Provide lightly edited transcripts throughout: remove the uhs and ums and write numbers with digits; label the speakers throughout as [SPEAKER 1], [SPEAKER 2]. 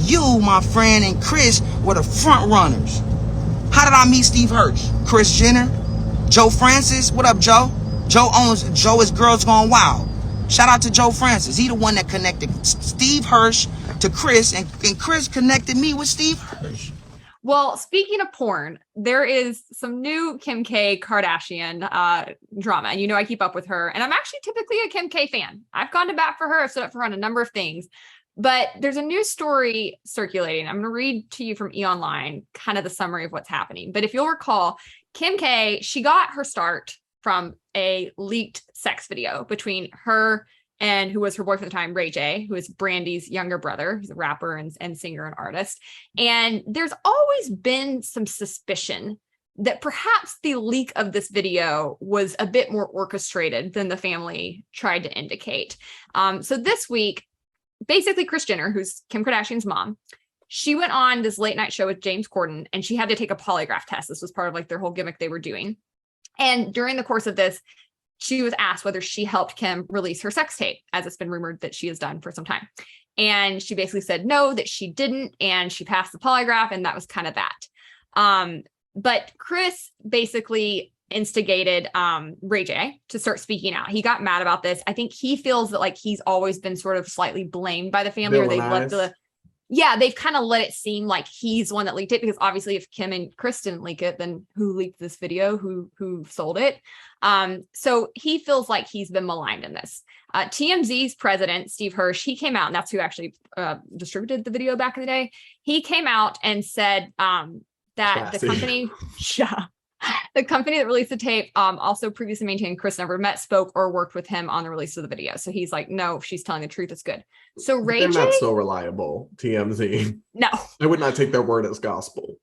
[SPEAKER 1] you, my friend, and Chris were the front runners. How did I meet Steve Hirsch? Kris Jenner? Joe Francis? What up, Joe? Joe is Girls Gone Wild. Shout out to Joe Francis. He the one that connected Steve Hirsch to Chris, and Chris connected me with Steve Hirsch.
[SPEAKER 2] Well, speaking of porn, there is some new Kim K Kardashian drama. And I keep up with her. And I'm actually typically a Kim K fan. I've gone to bat for her. I've stood up for her on a number of things. But there's a new story circulating. I'm going to read to you from E! kind of the summary of what's happening. But if you'll recall, Kim K, she got her start from a leaked sex video between her and who was her boyfriend at the time, Ray J, who is Brandy's younger brother. He's a rapper and singer and artist. And there's always been some suspicion that perhaps the leak of this video was a bit more orchestrated than the family tried to indicate. So this week, basically Kris Jenner, who's Kim Kardashian's mom, she went on this late night show with James Corden, and she had to take a polygraph test. This was part of like their whole gimmick they were doing. And during the course of this, she was asked whether she helped Kim release her sex tape, as it's been rumored that she has done for some time. And she basically said no, that she didn't. And she passed the polygraph, and that was kind of that. But Chris basically instigated Ray J to start speaking out. He got mad about this. I think he feels that like he's always been sort of slightly blamed by the family, or they've kind of let it seem like he's the one that leaked it, because obviously if Kim and Chris didn't leak it, then who leaked this video? Who sold it? So he feels like he's been maligned in this. TMZ's president, Steve Hirsch, he came out, and that's who actually distributed the video back in the day. He came out and said that the company, the company that released the tape also previously maintained Chris never met, spoke, or worked with him on the release of the video. So he's like, no, she's telling the truth. It's good. So Ray J,
[SPEAKER 3] they're not so reliable, TMZ.
[SPEAKER 2] No.
[SPEAKER 3] I would not take their word as gospel.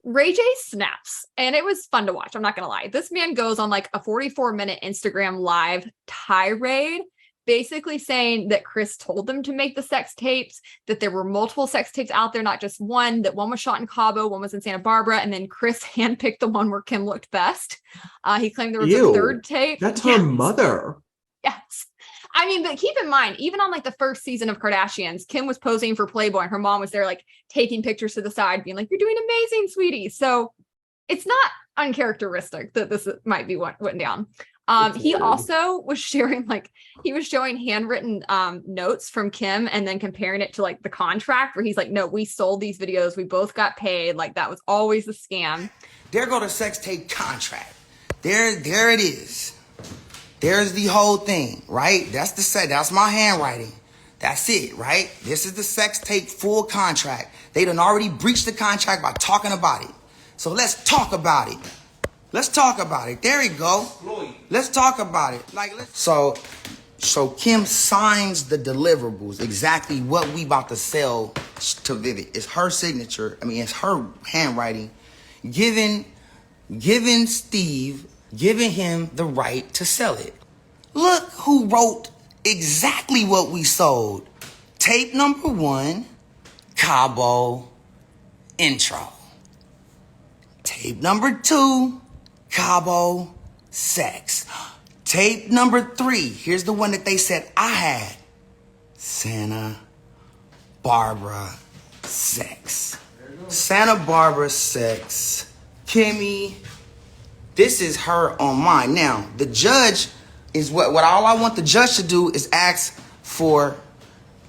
[SPEAKER 2] Ray J snaps, and it was fun to watch. I'm not going to lie. This man goes on like a 44-minute Instagram live tirade, basically saying that Chris told them to make the sex tapes, that there were multiple sex tapes out there, not just one, that one was shot in Cabo, one was in Santa Barbara, and then Chris handpicked the one where Kim looked best. He claimed there was a third tape.
[SPEAKER 3] That's her mother.
[SPEAKER 2] Yes. I mean, but keep in mind, even on like the first season of Kardashians, Kim was posing for Playboy, and her mom was there like taking pictures to the side, being like, you're doing amazing, sweetie. So it's not uncharacteristic that this might be what went down. He also was sharing, like, he was showing handwritten notes from Kim and then comparing it to like the contract where he's like, no, we sold these videos. We both got paid. Like that was always the scam.
[SPEAKER 1] There go the sex tape contract. There it is. There's the whole thing, right? That's my handwriting. That's it, right? This is the sex tape full contract. They done already breached the contract by talking about it. So let's talk about it. Let's talk about it. There you go. Let's talk about it. So Kim signs the deliverables, exactly what we about to sell to Vivid. It's her signature. I mean, it's her handwriting, giving him the right to sell it. Look who wrote exactly what we sold. Tape number 1, Cabo intro. Tape number 2, Cabo sex. Tape number 3, here's the one that they said I had. Santa Barbara sex. Santa Barbara sex. Kimmy, this is her on mine. Now, the judge is what all I want the judge to do is ask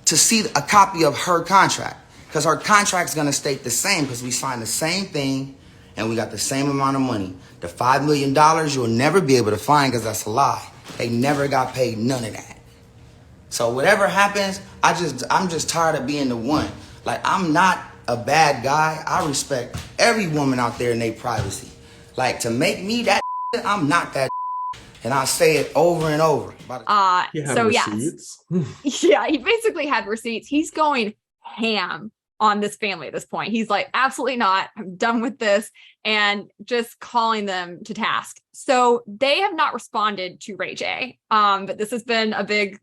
[SPEAKER 1] to see a copy of her contract. Because her contract's going to state the same, because we signed the same thing and we got the same amount of money. The $5 million you'll never be able to find, because that's a lie. They never got paid none of that. So whatever happens, I'm just tired of being the one. Like, I'm not a bad guy. I respect every woman out there in their privacy. Like, to make me that, I'm not that. And I say it over and over.
[SPEAKER 3] So receipts.
[SPEAKER 2] Yeah, he basically had receipts. He's going ham on this family at this point. He's like, absolutely not. I'm done with this, and just calling them to task. So they have not responded to Ray J. But this has been a big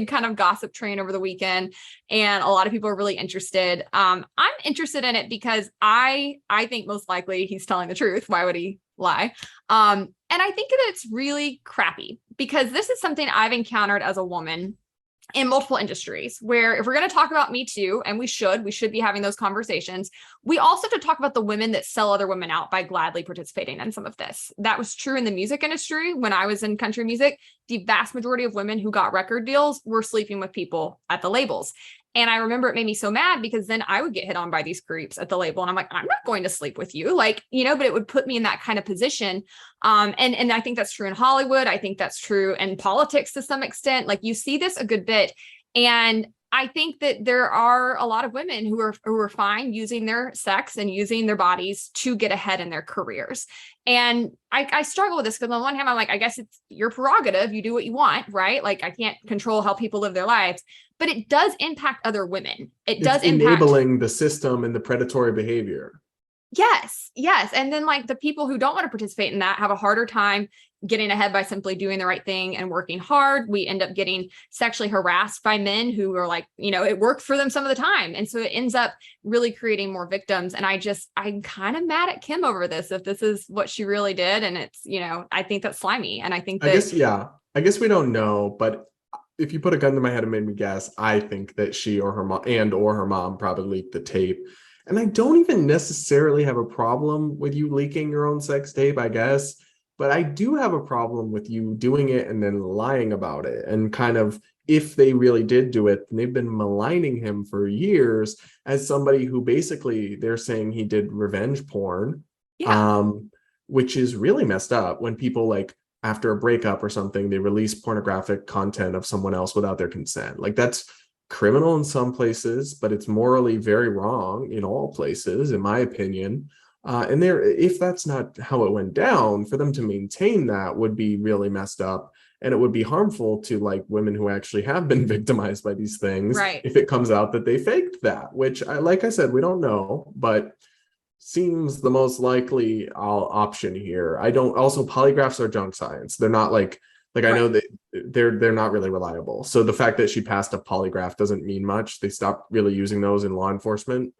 [SPEAKER 2] kind of gossip train over the weekend, and a lot of people are really interested. I'm interested in it because I think most likely he's telling the truth. Why would he lie? And I think that it's really crappy, because this is something I've encountered as a woman in multiple industries, where if we're going to talk about Me Too, and we should be having those conversations, we also have to talk about the women that sell other women out by gladly participating in some of this. That was true in the music industry. When I was in country music, the vast majority of women who got record deals were sleeping with people at the labels. And I remember it made me so mad because then I would get hit on by these creeps at the label. And I'm like, I'm not going to sleep with you. Like, you know, but it would put me in that kind of position. And I think that's true in Hollywood. I think that's true in politics to some extent. Like, you see this a good bit. And I think that there are a lot of women who are fine using their sex and using their bodies to get ahead in their careers. And I struggle with this because on one hand, I'm like, I guess it's your prerogative. You do what you want, right? Like, I can't control how people live their lives, but it does impact other women. It's
[SPEAKER 3] enabling the system and the predatory behavior.
[SPEAKER 2] Yes. And then like the people who don't want to participate in that have a harder time getting ahead by simply doing the right thing and working hard. We end up getting sexually harassed by men who are like, you know, it worked for them some of the time. And so it ends up really creating more victims. And I'm kind of mad at Kim over this, if this is what she really did. And it's, you know, I think that's slimy. And I think that,
[SPEAKER 3] I guess we don't know, but if you put a gun to my head and made me guess, I think that she or her mom probably leaked the tape. And I don't even necessarily have a problem with you leaking your own sex tape, I guess. But I do have a problem with you doing it and then lying about it. And kind of, if they really did do it, and they've been maligning him for years as somebody who basically they're saying he did revenge porn, which is really messed up when people like after a breakup or something, they release pornographic content of someone else without their consent. Like, that's criminal in some places, but it's morally very wrong in all places, in my opinion. And if that's not how it went down, for them to maintain that would be really messed up. And it would be harmful to like women who actually have been victimized by these things.
[SPEAKER 2] Right.
[SPEAKER 3] If it comes out that they faked that, which like I said, we don't know, but seems the most likely option here. Also polygraphs are junk science. They're not like right. I know that they're not really reliable. So the fact that she passed a polygraph doesn't mean much. They stopped really using those in law enforcement.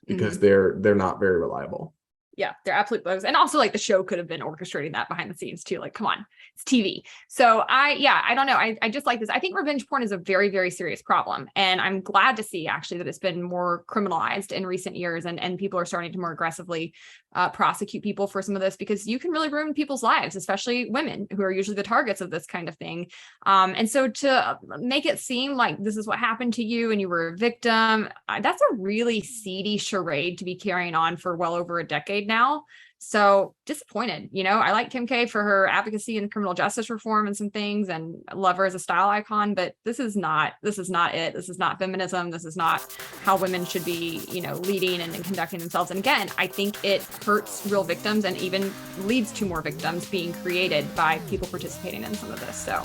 [SPEAKER 3] Because they're not very reliable.
[SPEAKER 2] Yeah, they're absolute bugs. And also like the show could have been orchestrating that behind the scenes too. Like, come on, it's TV. So I don't know. I just like this. I think revenge porn is a very, very serious problem. And I'm glad to see actually that it's been more criminalized in recent years and people are starting to more aggressively prosecute people for some of this, because you can really ruin people's lives, especially women who are usually the targets of this kind of thing. And so to make it seem like this is what happened to you and you were a victim, that's a really seedy charade to be carrying on for well over a decade now. So disappointed, you know. I like Kim K for her advocacy in criminal justice reform and some things, and love her as a style icon, but this is not it. This is not feminism. This is not how women should be, you know, leading and conducting themselves. And again, I think it hurts real victims and even leads to more victims being created by people participating in some of this. So